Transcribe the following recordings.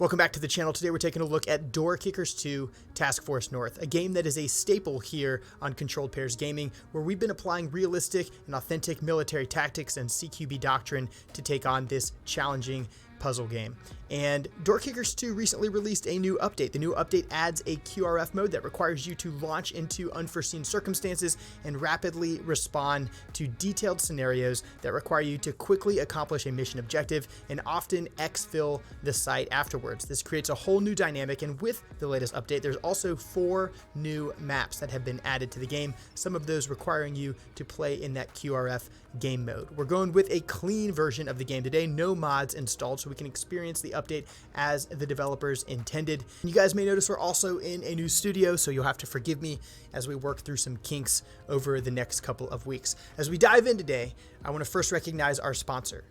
Welcome back to the channel. Today we're taking a look at Door Kickers 2 Task Force North, a game that is a staple here on Controlled Pairs Gaming, where we've been applying realistic and authentic military tactics and CQB doctrine to take on this challenging puzzle game. And Door Kickers 2 recently released a new update. The new update adds a QRF mode that requires you to launch into unforeseen circumstances and rapidly respond to detailed scenarios that require you to quickly accomplish a mission objective and often exfil the site afterwards. This creates a whole new dynamic, and with the latest update, there's also 4 new maps that have been added to the game, some of those requiring you to play in that QRF game mode. We're going with a clean version of the game today, no mods installed, so we can experience the update as the developers intended. You guys may notice we're also in a new studio, so you'll have to forgive me as we work through some kinks over the next couple of weeks. As we dive in today, I want to first recognize our sponsor.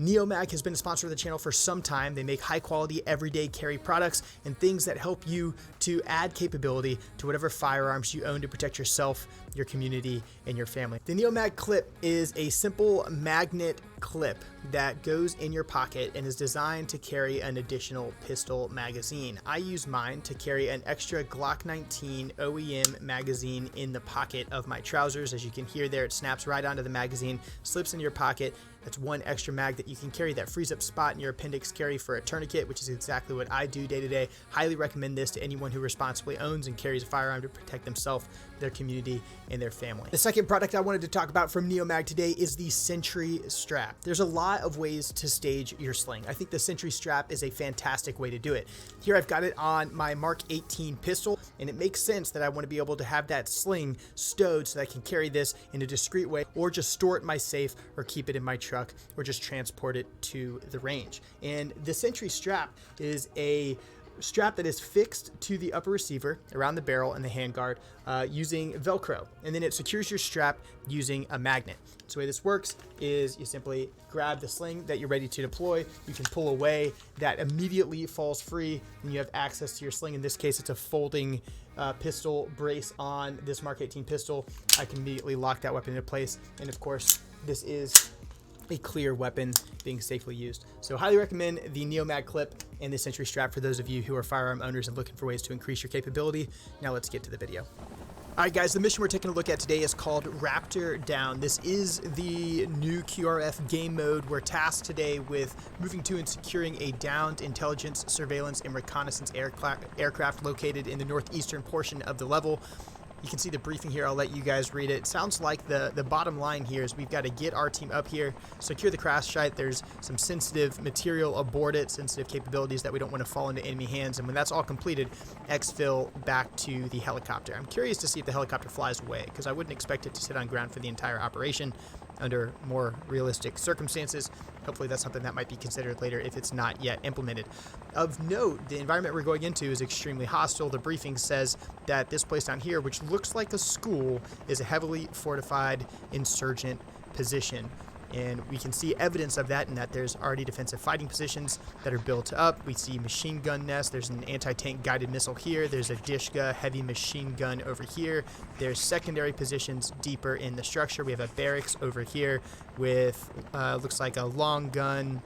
Neomag has been a sponsor of the channel for some time. They make high quality everyday carry products and things that help you to add capability to whatever firearms you own to protect yourself, your community, and your family. The Neomag clip is a simple magnet clip that goes in your pocket and is designed to carry an additional pistol magazine. I use mine to carry an extra Glock 19 OEM magazine in the pocket of my trousers. As you can hear there, it snaps right onto the magazine, slips in your pocket. That's one extra mag that you can carry that frees up spot in your appendix carry for a tourniquet, which is exactly what I do day to day. Highly recommend this to anyone who responsibly owns and carries a firearm to protect themselves, their community, and their family. The second product I wanted to talk about from Neomag today is the Sentry Strap. There's a lot of ways to stage your sling. I think the Sentry Strap is a fantastic way to do it. Here I've got it on my Mark 18 pistol, and it makes sense that I want to be able to have that sling stowed so that I can carry this in a discreet way, or just store it in my safe, or keep it in my truck, or just transport it to the range. And the Sentry Strap is a strap that is fixed to the upper receiver around the barrel and the handguard using Velcro, and then it secures your strap using a magnet. So the way this works is you simply grab the sling that you're ready to deploy, you can pull away, that immediately falls free, and you have access to your sling. In this case, it's a folding pistol brace on this Mark 18 pistol. I can immediately lock that weapon into place, and of course this is a clear weapon being safely used. So highly recommend the Neomag clip and the Sentry Strap for those of you who are firearm owners and looking for ways to increase your capability. Now let's get to the video. Alright guys, the mission we're taking a look at today is called Raptor Down. This is the new QRF game mode. We're tasked today with moving to and securing a downed intelligence, surveillance, and reconnaissance aircraft located in the northeastern portion of the level. You can see the briefing here. I'll let you guys read it. It sounds like the bottom line here is we've got to get our team up here, secure the crash site. There's some sensitive material aboard it, sensitive capabilities that we don't want to fall into enemy hands. And when that's all completed, exfil back to the helicopter. I'm curious to see if the helicopter flies away, because I wouldn't expect it to sit on ground for the entire operation under more realistic circumstances. Hopefully that's something that might be considered later if it's not yet implemented. Of note, the environment we're going into is extremely hostile. The briefing says that this place down here, which looks like a school, is a heavily fortified insurgent position. And we can see evidence of that in that there's already defensive fighting positions that are built up. We see machine gun nests. There's an anti-tank guided missile here. There's a Dishka heavy machine gun over here. There's secondary positions deeper in the structure. We have a barracks over here with looks like a long gun.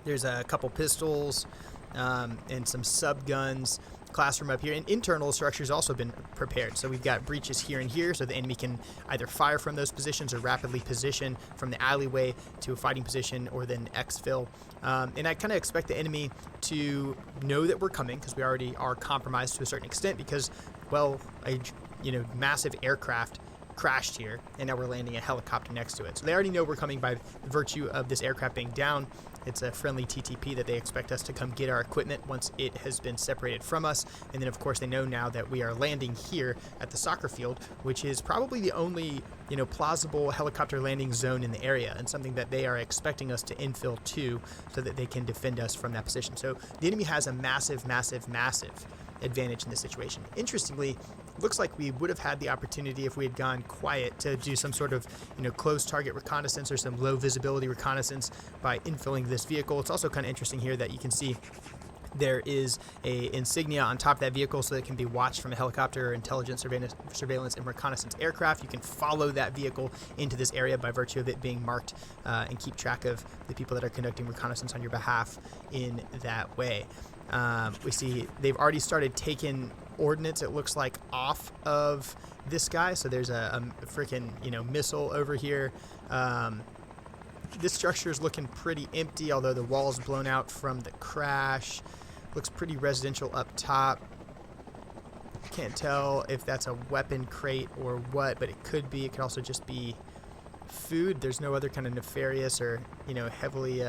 There's a couple pistols and some sub guns. Classroom up here, and internal structures also been prepared. So we've got breaches here and here, so the enemy can either fire from those positions or rapidly position from the alleyway to a fighting position, or then exfil. And I kind of expect the enemy to know that we're coming, because we already are compromised to a certain extent, because, well, a massive aircraft crashed here, and now we're landing a helicopter next to it. So they already know we're coming by virtue of this aircraft being down. It's a friendly TTP that they expect us to come get our equipment once it has been separated from us. And then of course they know now that we are landing here at the soccer field, which is probably the only plausible helicopter landing zone in the area, and something that they are expecting us to infill to, so that they can defend us from that position. So the enemy has a massive advantage in this situation. Interestingly, looks like we would have had the opportunity, if we had gone quiet, to do some sort of close target reconnaissance or some low visibility reconnaissance by infilling this vehicle. It's also kind of interesting here that you can see there is a insignia on top of that vehicle, so that it can be watched from a helicopter or intelligence, surveillance, and reconnaissance aircraft. You can follow that vehicle into this area by virtue of it being marked, and keep track of the people that are conducting reconnaissance on your behalf in that way. We see they've already started taking ordnance, it looks like, off of this guy. So there's a freaking, missile over here. This structure is looking pretty empty, although the wall's blown out from the crash. Looks pretty residential up top. Can't tell if that's a weapon crate or what, but it could be. It could also just be food. There's no other kind of nefarious or, heavily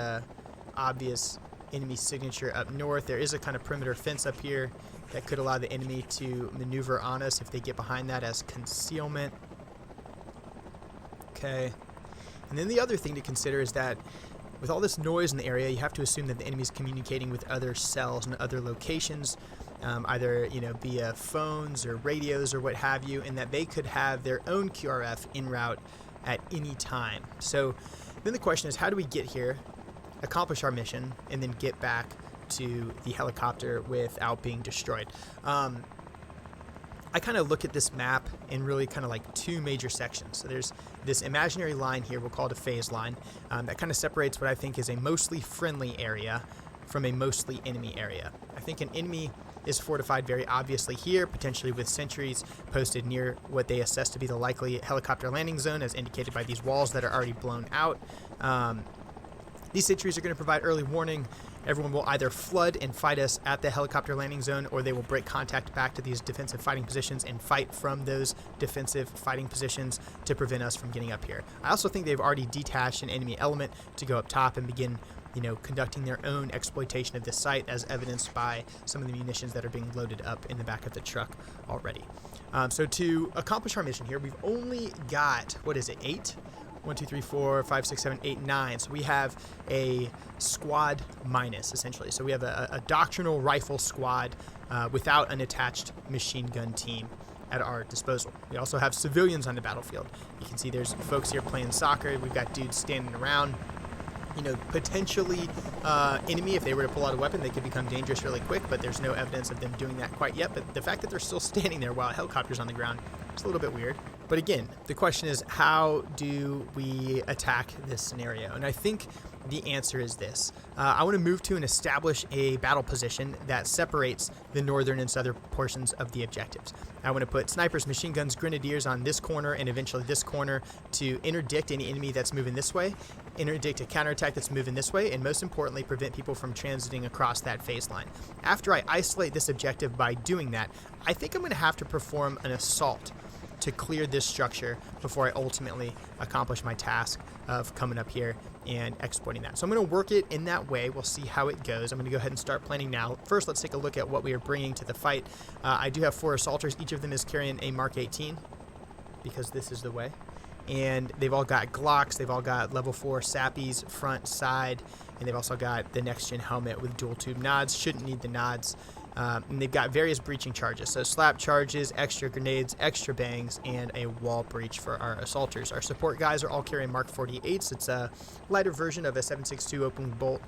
obvious enemy signature up north. There is a kind of perimeter fence up here that could allow the enemy to maneuver on us if they get behind that as concealment. Okay. And then the other thing to consider is that with all this noise in the area, you have to assume that the enemy is communicating with other cells and other locations, either via phones or radios or what have you, and that they could have their own QRF en route at any time. So then the question is, how do we get here, accomplish our mission, and then get back to the helicopter without being destroyed? I kind of look at this map in really kind of like two major sections. So there's this imaginary line here, we'll call it a phase line, that kind of separates what I think is a mostly friendly area from a mostly enemy area. I think an enemy is fortified very obviously here, potentially with sentries posted near what they assess to be the likely helicopter landing zone, as indicated by these walls that are already blown out. These sentries are going to provide early warning. Everyone will either flood and fight us at the helicopter landing zone, or they will break contact back to these defensive fighting positions and fight from those defensive fighting positions to prevent us from getting up here. I also think they've already detached an enemy element to go up top and begin, conducting their own exploitation of this site, as evidenced by some of the munitions that are being loaded up in the back of the truck already. So to accomplish our mission here, we've only got, 8? 1, 2, 3, 4, 5, 6, 7, 8, 9. So we have a squad minus, essentially. So we have a doctrinal rifle squad without an attached machine gun team at our disposal. We also have civilians on the battlefield. You can see there's folks here playing soccer. We've got dudes standing around. Potentially enemy. If they were to pull out a weapon, they could become dangerous really quick, but there's no evidence of them doing that quite yet. But the fact that they're still standing there while a helicopter's on the ground, it's a little bit weird. But again, the question is, how do we attack this scenario? And I think the answer is this. I want to move to and establish a battle position that separates the northern and southern portions of the objectives. I want to put snipers, machine guns, grenadiers on this corner and eventually this corner to interdict any enemy that's moving this way, interdict a counterattack that's moving this way, and most importantly, prevent people from transiting across that phase line. After I isolate this objective by doing that, I think I'm going to have to perform an assault to clear this structure before I ultimately accomplish my task of coming up here and exploiting that. So I'm going to work it in that way. We'll see how it goes. I'm going to go ahead and start planning now. First, let's take a look at what we are bringing to the fight. I do have 4 assaulters. Each of them is carrying a Mark 18 because this is the way. And they've all got Glocks. They've all got level 4 Sappies front, side, and they've also got the next-gen helmet with dual tube nods. Shouldn't need the nods. And they've got various breaching charges, so slap charges, extra grenades, extra bangs, and a wall breach for our assaulters. Our support guys are all carrying Mark 48s. It's a lighter version of a 7.62 open bolt,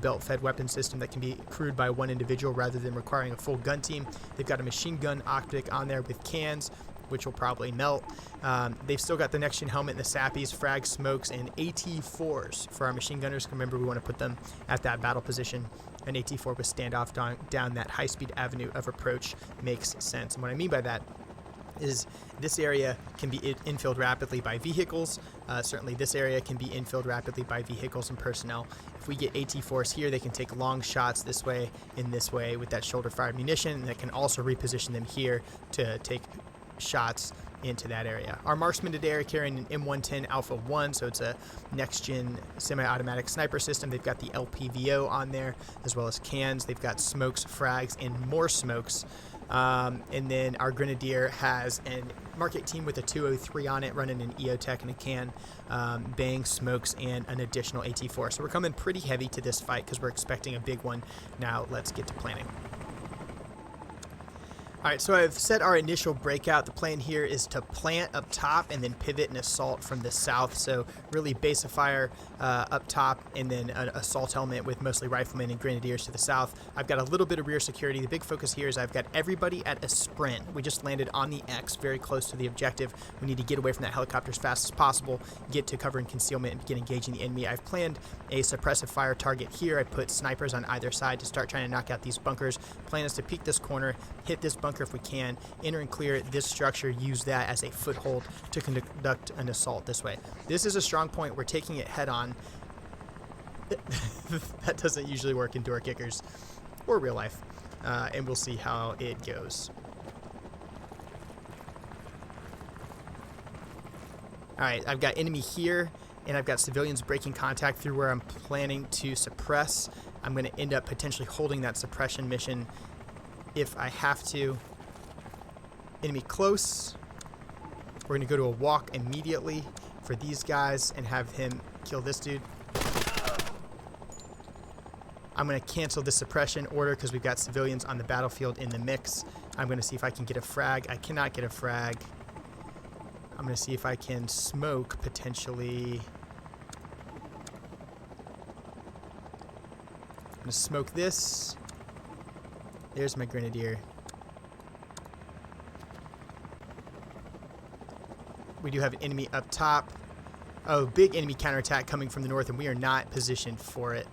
belt-fed weapon system that can be crewed by one individual rather than requiring a full gun team. They've got a machine gun optic on there with cans, which will probably melt. They've still got the next-gen helmet and the Sappies, frag smokes, and AT4s for our machine gunners. Remember, we want to put them at that battle position. An AT4 with standoff down that high-speed avenue of approach makes sense. And what I mean by that is this area can be infilled rapidly by vehicles. Certainly this area can be infilled rapidly by vehicles and personnel. If we get AT4s here, they can take long shots this way and this way with that shoulder-fired munition, and that can also reposition them here to take shots into that area. Our marksmen today are carrying an M110 Alpha 1, so it's a next-gen semi-automatic sniper system. They've got the LPVO on there, as well as cans. They've got smokes, frags, and more smokes. And then our grenadier has a Mark 18 with a 203 on it, running an EOTech and a can, bang, smokes, and an additional AT4. So we're coming pretty heavy to this fight because we're expecting a big one. Now let's get to planning. Alright, so I've set our initial breakout. The plan here is to plant up top and then pivot and assault from the south. So really base of fire up top and then an assault element with mostly riflemen and grenadiers to the south. I've got a little bit of rear security. The big focus here is I've got everybody at a sprint. We just landed on the X, very close to the objective. We need to get away from that helicopter as fast as possible, get to cover and concealment, and begin engaging the enemy. I've planned a suppressive fire target here. I put snipers on either side to start trying to knock out these bunkers. Plan is to peek this corner, hit this bunker if we can, enter and clear this structure, use that as a foothold to conduct an assault this way. This is a strong point. We're taking it head on. That doesn't usually work in door kickers or real life, and we'll see how it goes. Alright, I've got enemy here, and I've got civilians breaking contact through where I'm planning to suppress. I'm going to end up potentially holding that suppression mission if I have to. Enemy close. We're going to go to a walk immediately for these guys and have him kill this dude. I'm going to cancel the suppression order because we've got civilians on the battlefield in the mix. I'm going to see if I can get a frag. I cannot get a frag. I'm going to see if I can smoke potentially. I'm going to smoke this. There's my grenadier. We do have an enemy up top. Oh, big enemy counterattack coming from the north, and we are not positioned for it.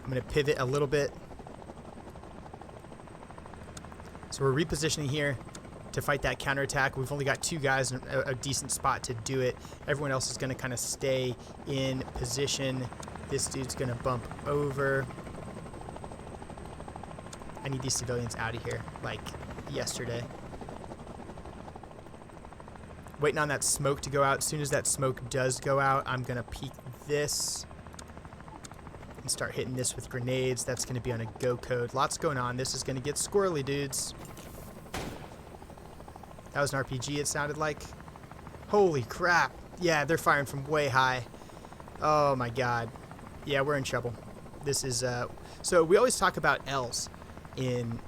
I'm going to pivot a little bit. So we're repositioning here to fight that counterattack. We've only got 2 guys in a decent spot to do it. Everyone else is going to kind of stay in position. This dude's going to bump over. I need these civilians out of here, like yesterday. Waiting on that smoke to go out. As soon as that smoke does go out, I'm going to peek this and start hitting this with grenades. That's going to be on a go code. Lots going on. This is going to get squirrely, dudes. That was an RPG, it sounded like. Holy crap. Yeah, they're firing from way high. Oh my god. Yeah, we're in trouble. This is, so we always talk about L's in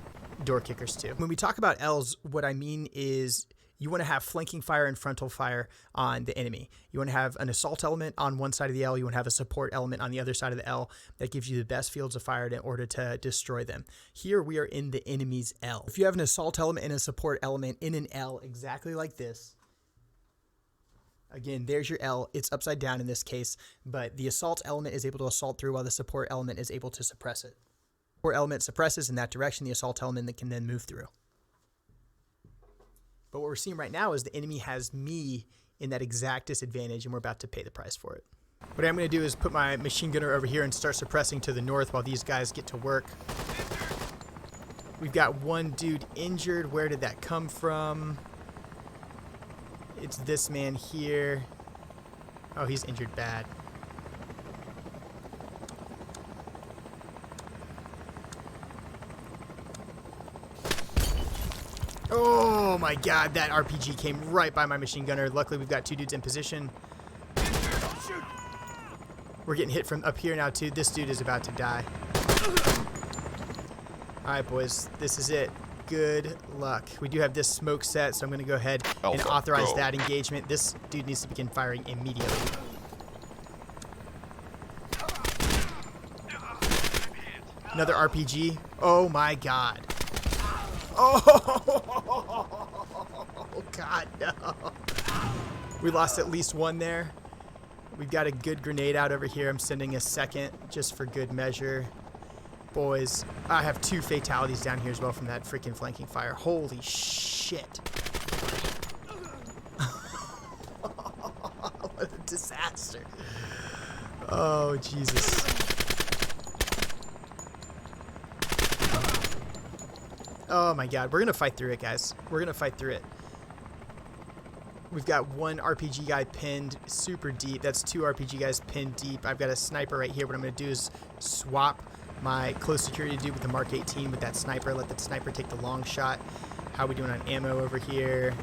door kickers too. When we talk about L's, what I mean is you want to have flanking fire and frontal fire on the enemy. You want to have an assault element on one side of the L. You want to have a support element on the other side of the L. That gives you the best fields of fire in order to destroy them. Here we are in the enemy's L. If you have an assault element and a support element in an L exactly like this, again, there's your L. It's upside down in this case, but the assault element is able to assault through while the support element is able to suppress it. Support element suppresses in that direction, the assault element that can then move through. But what we're seeing right now is the enemy has me in that exact disadvantage, and we're about to pay the price for it. What I'm going to do is put my machine gunner over here and start suppressing to the north while these guys get to work. We've got 1 dude injured. Where did that come from? It's this man here. Oh, he's injured bad. Oh my god, that RPG came right by my machine gunner. Luckily, we've got 2 dudes in position. We're getting hit from up here now, too. This dude is about to die. Alright, boys. This is it. Good luck. We do have this smoke set, so I'm going to go ahead and authorize that engagement. This dude needs to begin firing immediately. Another RPG. Oh my god. Oh god, no. We lost at least 1 there. We've got a good grenade out over here. I'm sending a second just for good measure. Boys, I have 2 fatalities down here as well from that freaking flanking fire. Holy shit. What a disaster. Oh, Jesus. Oh my god, we're going to fight through it, guys. We're going to fight through it. We've got 1 RPG guy pinned super deep. That's 2 RPG guys pinned deep. I've got a sniper right here. What I'm going to do is swap my close security dude with the Mark 18 with that sniper. Let the sniper take the long shot. How are we doing on ammo over here?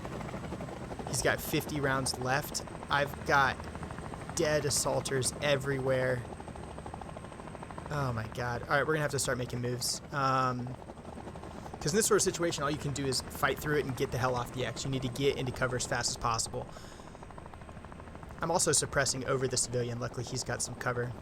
He's got 50 rounds left. I've got dead assaulters everywhere. Oh my god. Alright, we're going to have to start making moves. Because in this sort of situation, all you can do is fight through it and get the hell off the X. You need to get into cover as fast as possible. I'm also suppressing over the civilian. Luckily, he's got some cover.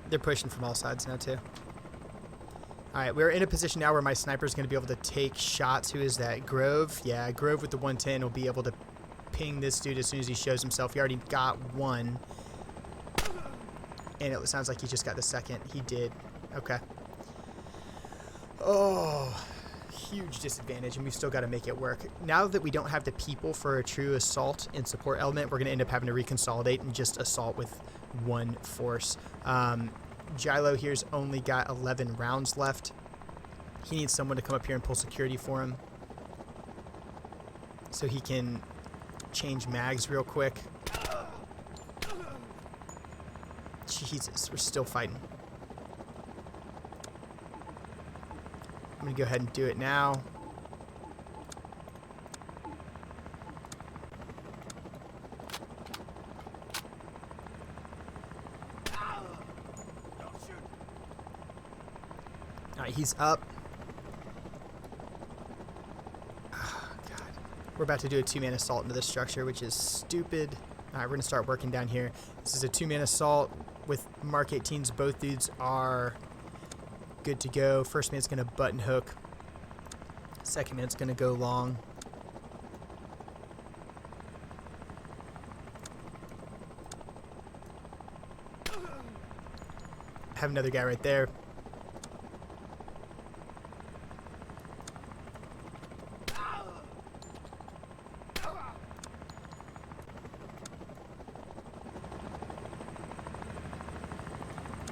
They're pushing from all sides now, too. Alright, we're in a position now where my sniper is going to be able to take shots. Who is that? Grove? Yeah, Grove with the 110 will be able to ping this dude as soon as he shows himself. He already got one. And it sounds like he just got the second. He did. Okay. Oh, huge disadvantage, and we've still got to make it work. Now that we don't have the people for a true assault and support element, we're going to end up having to reconsolidate and just assault with one force. Gilo here's only got 11 rounds left. He needs someone to come up here and pull security for him so he can change mags real quick. Jesus, we're still fighting. I'm gonna go ahead and do it now. Alright, he's up. Oh, God. We're about to do a two-man assault into this structure, which is stupid. Alright, we're going to start working down here. This is a two-man assault with Mark 18s. Both dudes are good to go. First man's going to button hook. Second man's going to go long. Have another guy right there.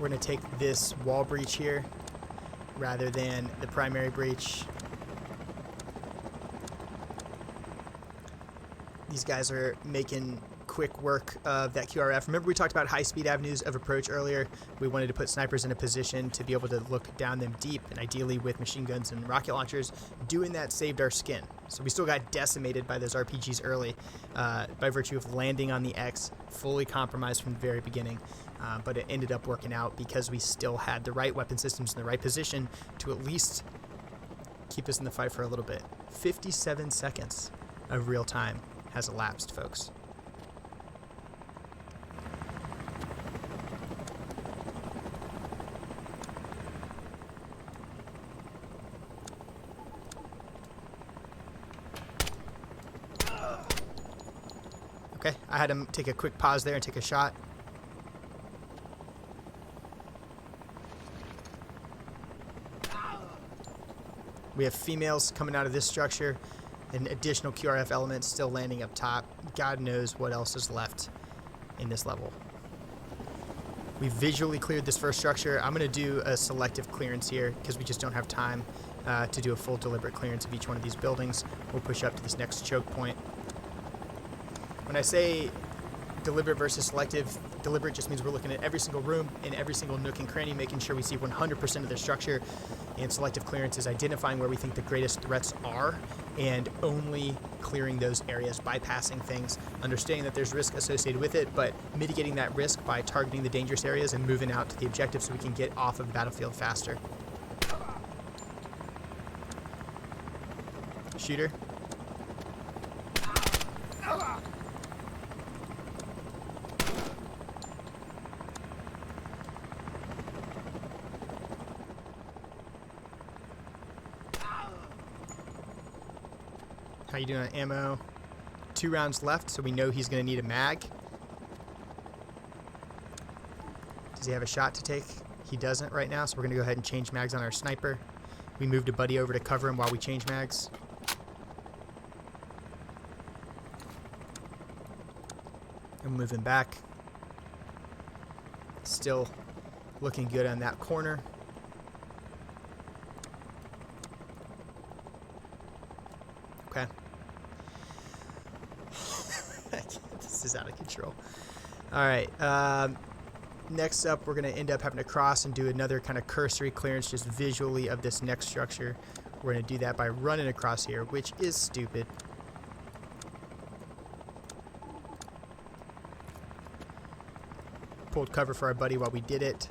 We're going to take this wall breach here rather than the primary breach. These guys are making quick work of that QRF. Remember we talked about high-speed avenues of approach earlier? We wanted to put snipers in a position to be able to look down them deep, and ideally with machine guns and rocket launchers. Doing that saved our skin. So we still got decimated by those RPGs early by virtue of landing on the X, fully compromised from the very beginning. But it ended up working out because we still had the right weapon systems in the right position to at least keep us in the fight for a little bit. 57 seconds of real time has elapsed, folks. Okay, I had him take a quick pause there and take a shot. We have females coming out of this structure, and additional QRF elements still landing up top. God knows what else is left in this level. We visually cleared this first structure. I'm going to do a selective clearance here because we just don't have time to do a full deliberate clearance of each one of these buildings. We'll push up to this next choke point. When I say deliberate versus selective, deliberate just means we're looking at every single room and every single nook and cranny, making sure we see 100% of the structure. And selective clearance is identifying where we think the greatest threats are and only clearing those areas, bypassing things, understanding that there's risk associated with it, but mitigating that risk by targeting the dangerous areas and moving out to the objective so we can get off of the battlefield faster. Shooter. How you doing on ammo? 2 rounds left, so we know he's going to need a mag. Does he have a shot to take? He doesn't right now, so we're going to go ahead and change mags on our sniper. We moved a buddy over to cover him while we change mags. I'm moving back. Still looking good on that corner. Okay. This is out of control. All right. Next up, we're going to end up having to cross and do another kind of cursory clearance just visually of this next structure. We're going to do that by running across here, which is stupid. Pulled cover for our buddy while we did it.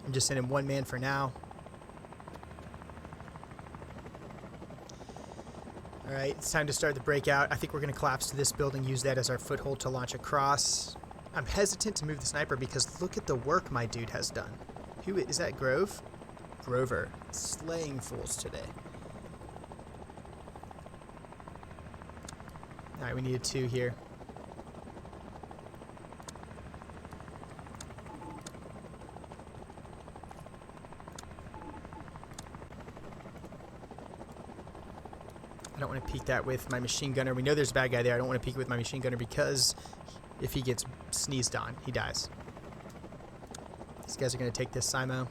I'm just sending one man for now. All right, it's time to start the breakout. I think we're going to collapse to this building, use that as our foothold to launch across. I'm hesitant to move the sniper because look at the work my dude has done. Who is that? Grove? Grover. Slaying fools today. All right, we needed 2 here. I don't want to peek that with my machine gunner. We know there's a bad guy there. I don't want to peek it with my machine gunner because if he gets sneezed on, he dies. These guys are going to take this Simo.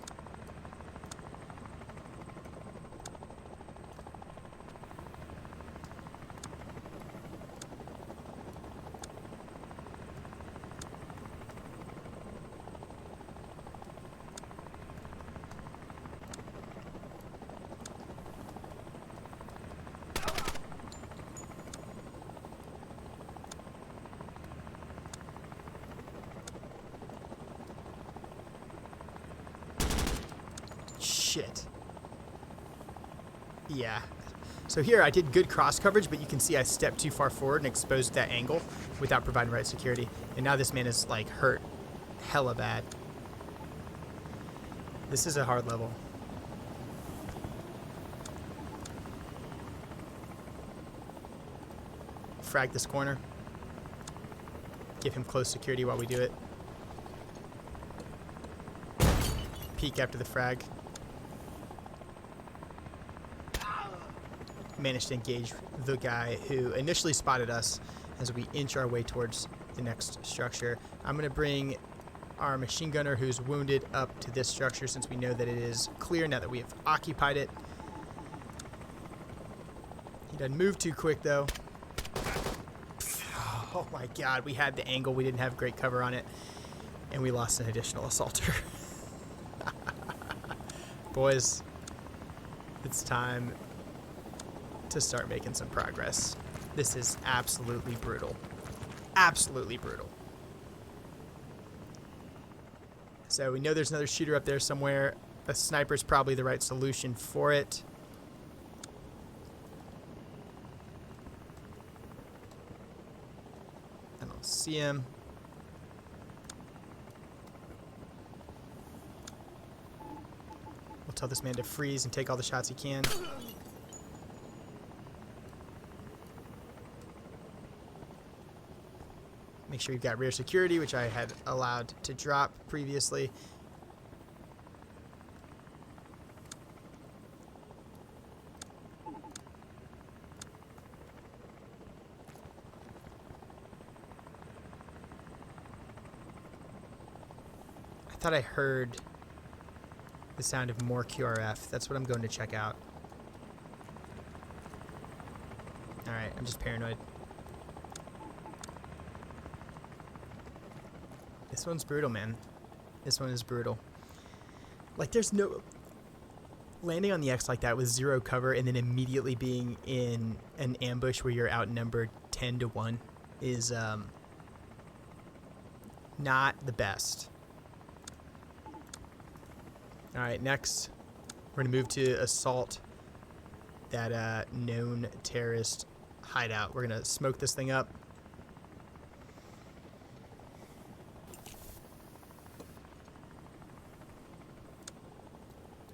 Shit. Yeah. So here I did good cross coverage, but you can see I stepped too far forward and exposed that angle without providing right security. And now this man is like hurt hella bad. This is a hard level. Frag this corner. Give him close security while we do it. Peek after the frag. Managed to engage the guy who initially spotted us as we inch our way towards the next structure. I'm going to bring our machine gunner who's wounded up to this structure since we know that it is clear now that we have occupied it. He doesn't move too quick though. Oh my god, we had the angle, we didn't have great cover on it, and we lost an additional assaulter. Boys, it's time to start making some progress. This is absolutely brutal. Absolutely brutal. So we know there's another shooter up there somewhere. A sniper's probably the right solution for it. I don't see him. We'll tell this man to freeze and take all the shots he can. Make sure you've got rear security, which I had allowed to drop previously. I thought I heard the sound of more QRF. That's what I'm going to check out. Alright, I'm just paranoid. This one's brutal, man. This one is brutal. Like, there's no... Landing on the X like that with zero cover and then immediately being in an ambush where you're outnumbered 10 to 1 is not the best. Alright, next, we're going to move to assault that known terrorist hideout. We're going to smoke this thing up.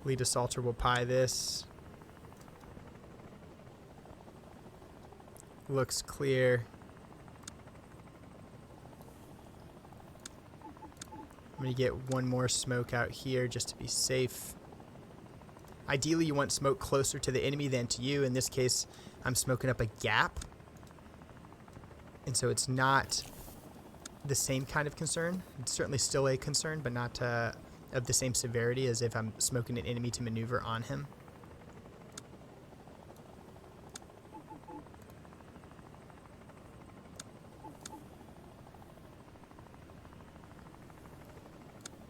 Lead assaulter will pie this. Looks clear. I'm going to get one more smoke out here just to be safe. Ideally, you want smoke closer to the enemy than to you. In this case, I'm smoking up a gap. And so it's not the same kind of concern. It's certainly still a concern, but not of the same severity as if I'm smoking an enemy to maneuver on him.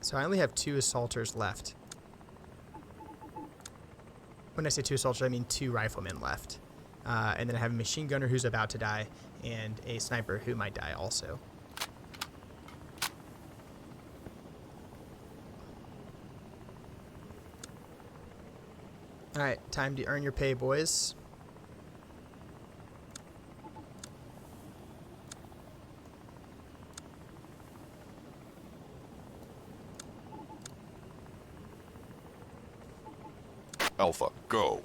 So I only have 2 assaulters left. When I say 2 assaulters, I mean 2 riflemen left. And then I have a machine gunner who's about to die, and a sniper who might die also. Alright, time to earn your pay, boys. Alpha, go.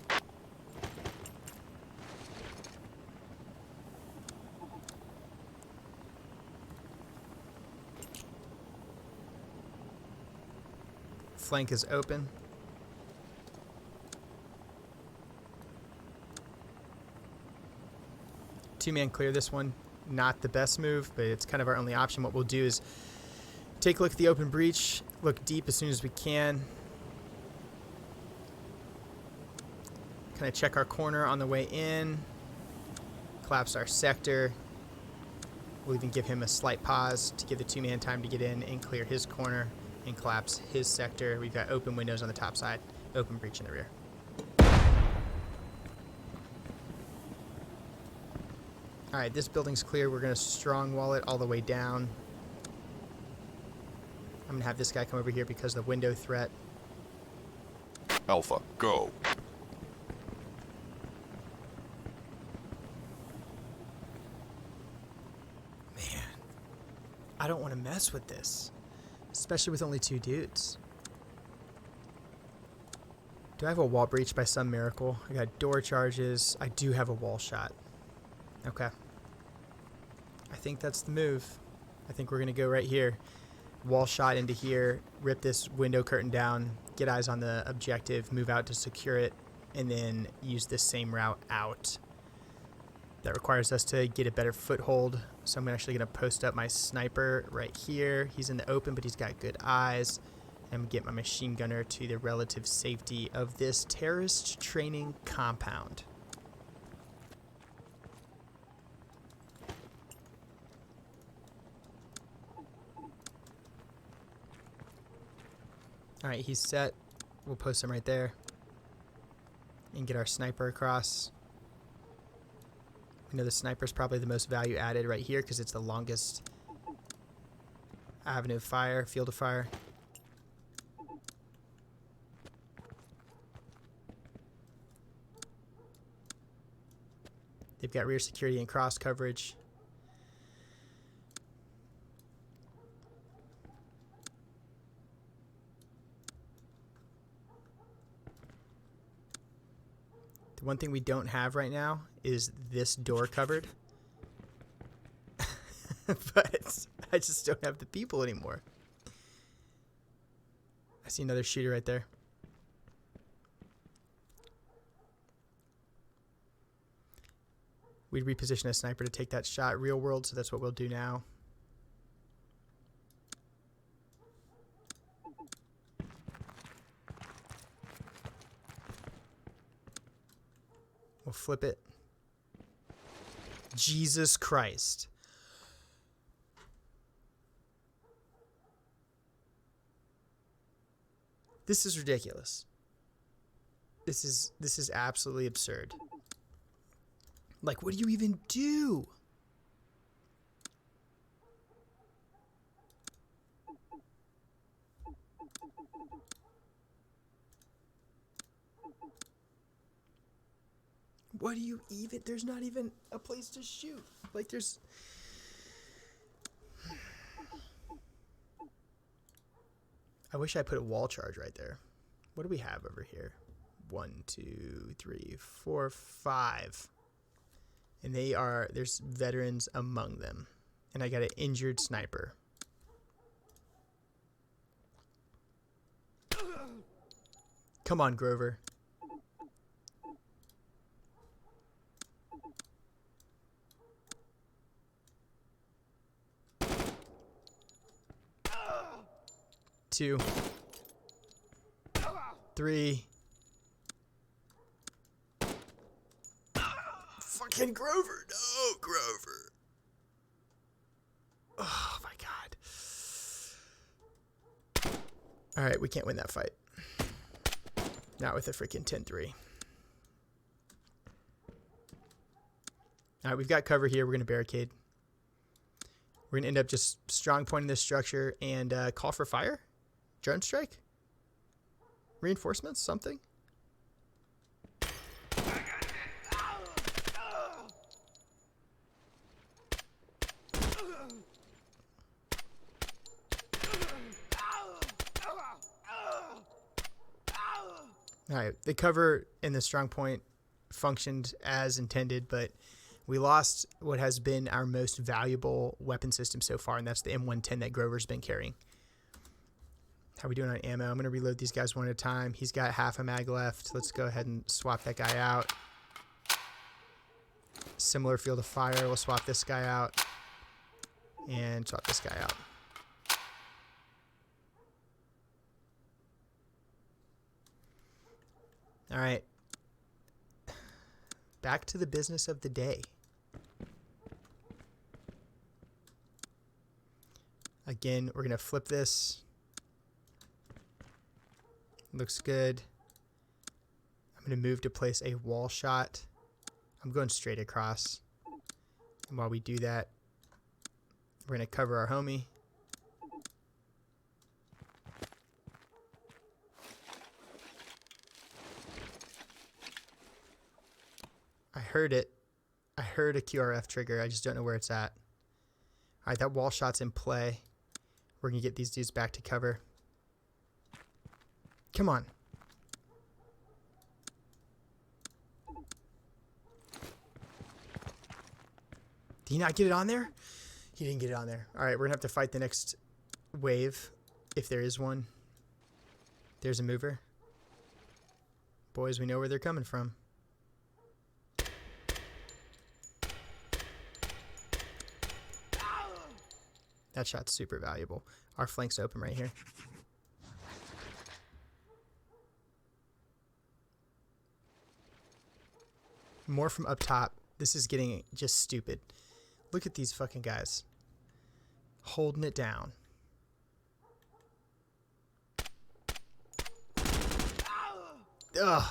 Flank is open. Two-man clear this one. Not the best move, but it's kind of our only option. What we'll do is take a look at the open breach, look deep as soon as we can. Kind of check our corner on the way in. Collapse our sector. We'll even give him a slight pause to give the two-man time to get in and clear his corner and collapse his sector. We've got open windows on the top side, open breach in the rear. Alright, this building's clear. We're going to strong wall it all the way down. I'm going to have this guy come over here because of the window threat. Alpha, go. Man, I don't want to mess with this, especially with only 2 dudes. Do I have a wall breach by some miracle? I got door charges. I do have a wall shot. Okay. I think that's the move. I think we're going to go right here. Wall shot into here, rip this window curtain down, get eyes on the objective, move out to secure it, and then use this same route out. That requires us to get a better foothold. So I'm actually going to post up my sniper right here. He's in the open, but he's got good eyes. And get my machine gunner to the relative safety of this terrorist training compound. Alright, he's set. We'll post him right there. And get our sniper across. We know the sniper's probably the most value added right here because it's the longest avenue of fire, field of fire. They've got rear security and cross coverage. The one thing we don't have right now is this door covered. But I just don't have the people anymore. I see another shooter right there. We'd reposition a sniper to take that shot real world, so that's what we'll do now. We'll flip it. Jesus Christ. This is ridiculous. This is absolutely absurd. Like, what do you even do? What do you even... There's not even a place to shoot. Like, there's... I wish I put a wall charge right there. What do we have over here? 1, 2, 3, 4, 5. And they are... There's veterans among them. And I got an injured sniper. Come on, Grover. 2, 3. Fucking Grover. No, Grover. Oh, my God. All right, we can't win that fight. Not with a freaking 10-3. All right, we've got cover here. We're going to barricade. We're going to end up just strong pointing this structure and call for fire? Drone strike? Reinforcements? Something? All right, the cover in the strong point functioned as intended, but we lost what has been our most valuable weapon system so far, and that's the M110 that Grover's been carrying. How are we doing on ammo? I'm going to reload these guys one at a time. He's got half a mag left. Let's go ahead and swap that guy out. Similar field of fire. We'll swap this guy out and swap this guy out. All right. Back to the business of the day. Again, we're going to flip this. Looks good. I'm going to move to place a wall shot. I'm going straight across. And while we do that, we're going to cover our homie. I heard it. I heard a QRF trigger. I just don't know where it's at. All right, that wall shot's in play. We're going to get these dudes back to cover. Come on. Did he not get it on there? He didn't get it on there. All right, we're going to have to fight the next wave, if there is one. There's a mover. Boys, we know where they're coming from. That shot's super valuable. Our flank's open right here. More from up top. This is getting just stupid. Look at these fucking guys. Holding it down. Ugh.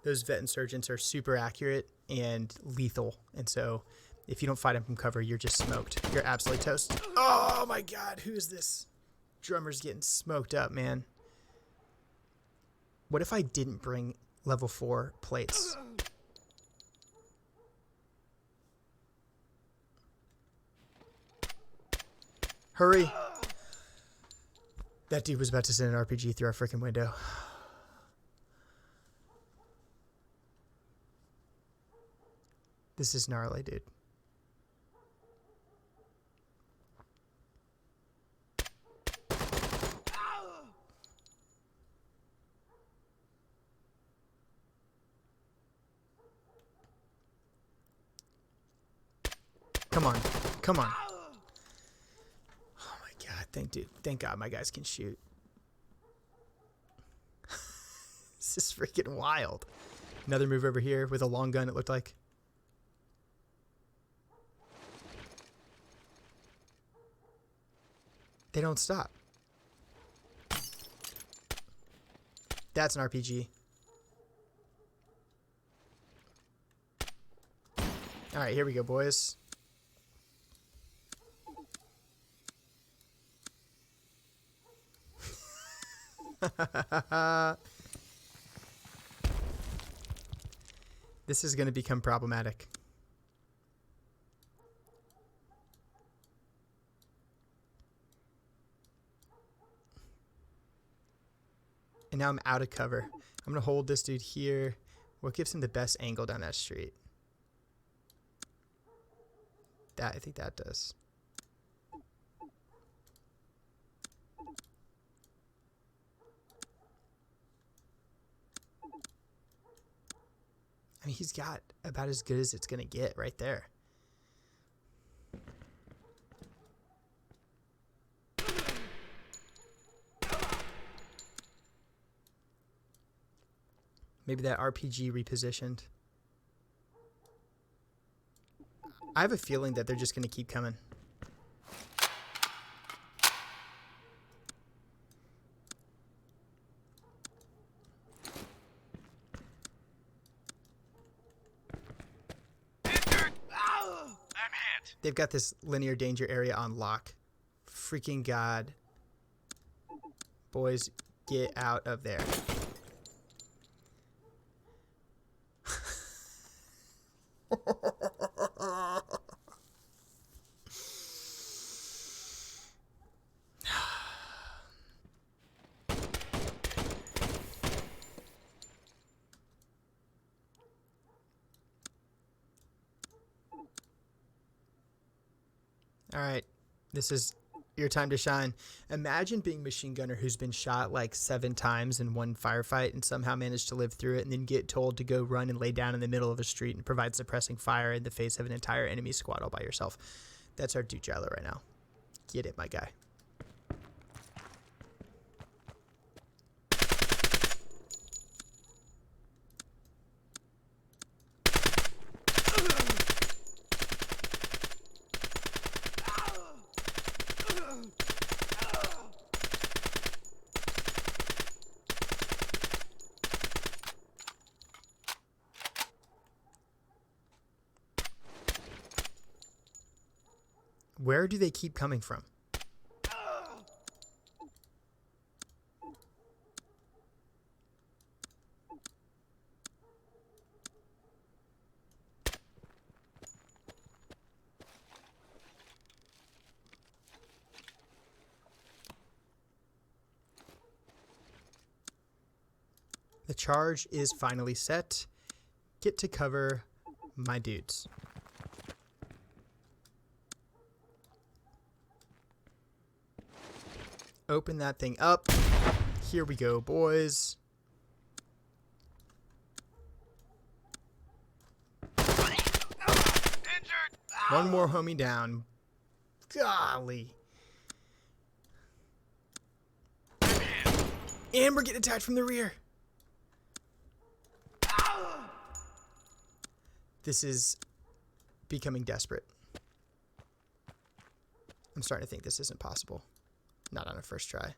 Those vet insurgents are super accurate and lethal. And so if you don't fight them from cover, you're just smoked. You're absolutely toast. Oh my God, who is this? Drummer's getting smoked up, man. What if I didn't bring level 4 plates? Hurry. That dude was about to send an RPG through our freaking window. This is gnarly, dude. Come on. Come on. Oh my God. Thank God my guys can shoot. This is freaking wild. Another move over here with a long gun, it looked like. They don't stop. That's an RPG. All right, here we go, boys. This is going to become problematic. And now I'm out of cover. I'm going to hold this dude here. What gives him the best angle down that street? I think that does. I mean, he's got about as good as it's going to get right there. Maybe that RPG repositioned. I have a feeling that they're just going to keep coming. They've got this linear danger area on lock. Freaking God. Boys, get out of there. All right, this is your time to shine. Imagine being machine gunner who's been shot like 7 times in one firefight and somehow managed to live through it, and then get told to go run and lay down in the middle of a street and provide suppressing fire in the face of an entire enemy squad all by yourself. That's our Duke Jilo right now. Get it, my guy. Where do they keep coming from? The charge is finally set. Get to cover, my dudes. Open that thing up. Here we go, boys. One more homie down. Golly. And we're getting attacked from the rear. This is becoming desperate. I'm starting to think this isn't possible. Not on a first try.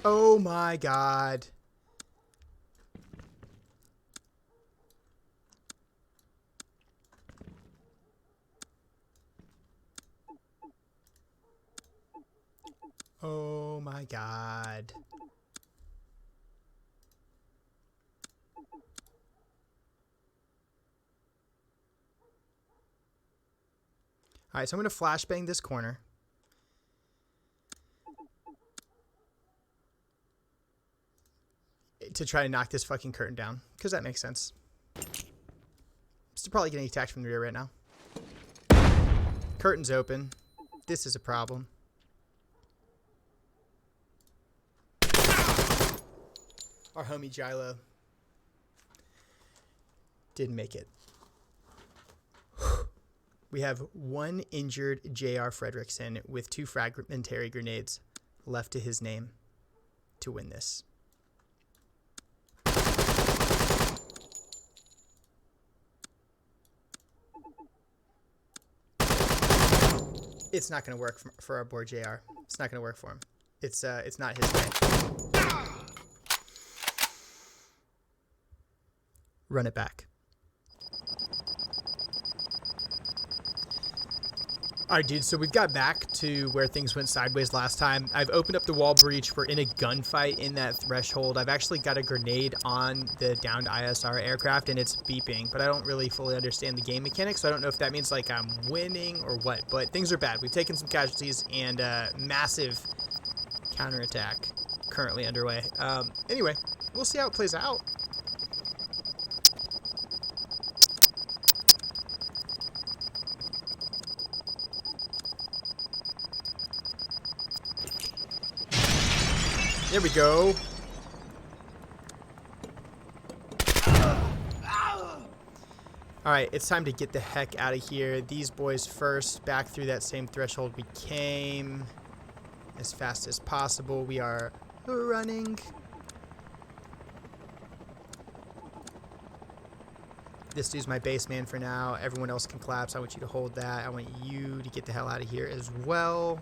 Oh my God. Oh my God. All right, so I'm going to flashbang this corner. To try to knock this fucking curtain down, because that makes sense. Still probably getting attacked from the rear right now. Curtain's open. This is a problem. Our homie Jilo didn't make it. We have one injured J.R. Fredrickson with 2 fragmentary grenades left to his name to win this. It's not going to work for our boy JR. It's not going to work for him. It's not his day. Run it back. All right, dude, so we've got back to where things went sideways last time. I've opened up the wall breach. We're in a gunfight in that threshold. I've actually got a grenade on the downed ISR aircraft, and it's beeping, but I don't really fully understand the game mechanics, so I don't know if that means, like, I'm winning or what, but things are bad. We've taken some casualties, and massive counterattack currently underway. Anyway, we'll see how it plays out. There we go. All Alright, it's time to get the heck out of here. These boys first, back through that same threshold we came. As fast as possible. We are running. This dude's my base man for now. Everyone else can collapse. I want you to hold that. I want you to get the hell out of here as well.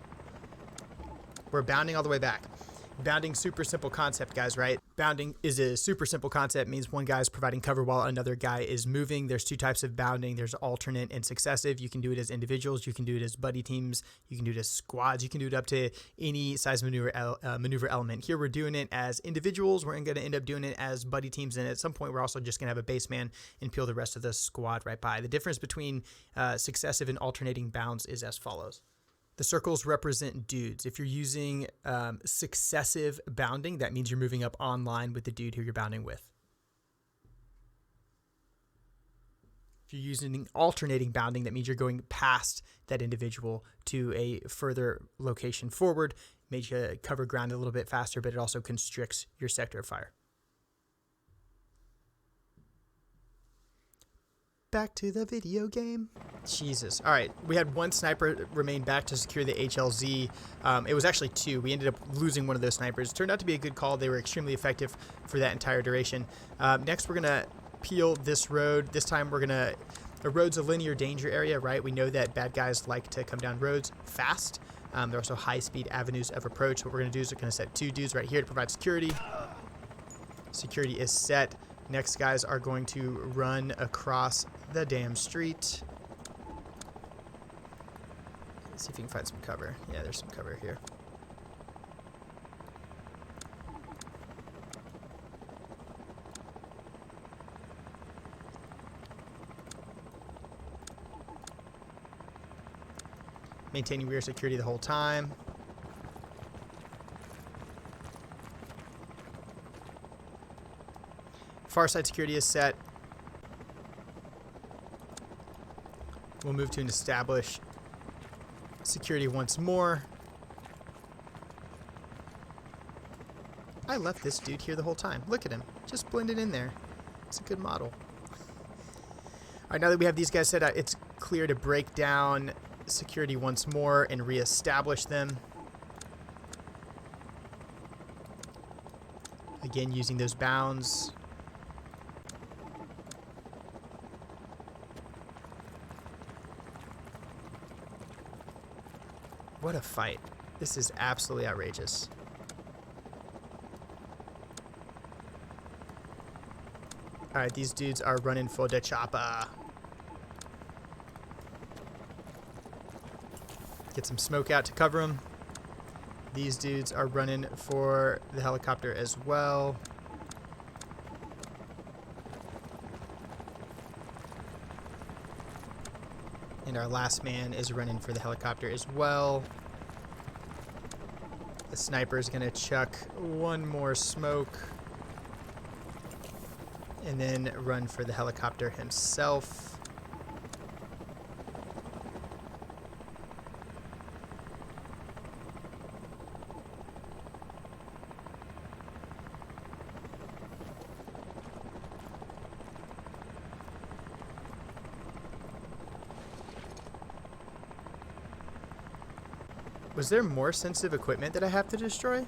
We're bounding all the way back. Bounding, super simple concept, guys, right? Bounding is a super simple concept. It means one guy is providing cover while another guy is moving. There's two types of bounding. There's alternate and successive. You can do it as individuals. You can do it as buddy teams. You can do it as squads. You can do it up to any size maneuver element. Here we're doing it as individuals. We're going to end up doing it as buddy teams. And at some point, we're also just going to have a base man and peel the rest of the squad right by. The difference between successive and alternating bounds is as follows. The circles represent dudes. If you're using successive bounding, that means you're moving up online with the dude who you're bounding with. If you're using alternating bounding, that means you're going past that individual to a further location forward. Makes you cover ground a little bit faster, but it also constricts your sector of fire. Back to the video game. Jesus. All right. We had one sniper remain back to secure the HLZ. It was actually two. We ended up losing one of those snipers. It turned out to be a good call. They were extremely effective for that entire duration. Next, we're going to peel this road. This time, we're going to... The road's a linear danger area, right? We know that bad guys like to come down roads fast. There are also high-speed avenues of approach. What we're going to do is we're going to set two dudes right here to provide security. Security is set. Next guys are going to run across the damn street. Let's see if we can find some cover. Yeah, there's some cover here. Maintaining rear security the whole time. Far side security is set. We'll move to an establish security once more. I left this dude here the whole time. Look at him. Just blended in there. It's a good model. Alright, now that we have these guys set out, it's clear to break down security once more and reestablish them. Again, using those bounds. What a fight. This is absolutely outrageous. Alright, these dudes are running for the chopper. Get some smoke out to cover them. These dudes are running for the helicopter as well. And our last man is running for the helicopter as well. The sniper is going to chuck one more smoke. And then run for the helicopter himself. Was there more sensitive equipment that I have to destroy?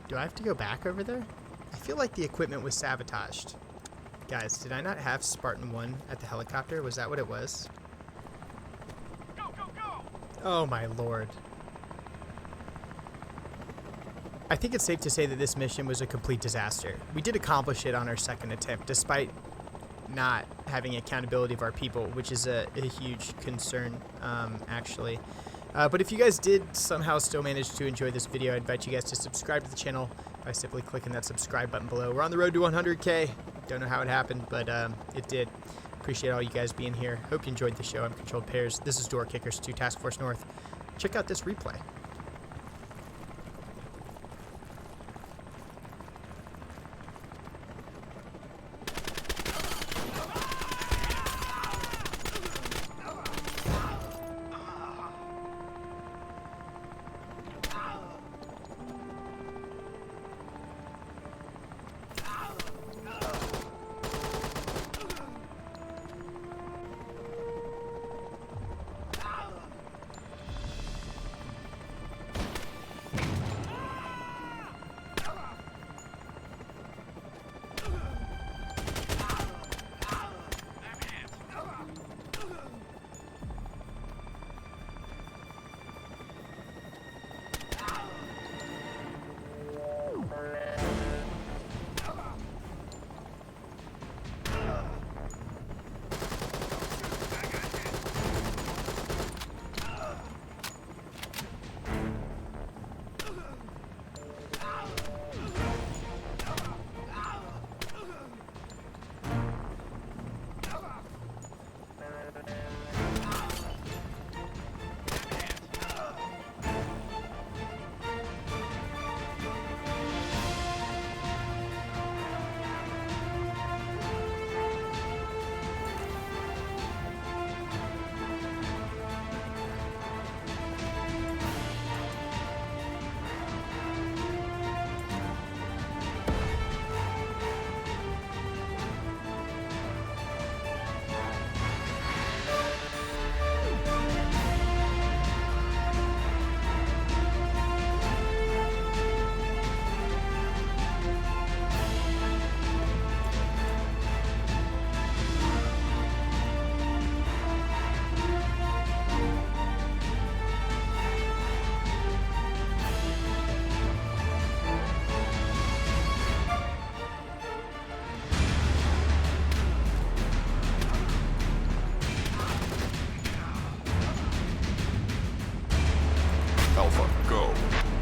Do I have to go back over there? I feel like the equipment was sabotaged. Guys, did I not have Spartan 1 at the helicopter? Was that what it was? Go, go, go! Oh my lord. I think it's safe to say that this mission was a complete disaster. We did accomplish it on our second attempt, despite not having accountability of our people, which is a huge concern, actually. But if you guys did somehow still manage to enjoy this video, I invite you guys to subscribe to the channel by simply clicking that subscribe button below. We're on the road to 100K. Don't know how it happened, but it did. Appreciate all you guys being here. Hope you enjoyed the show. I'm Controlled Pairs. This is Door Kickers 2 Task Force North. Check out this replay. Alpha, go.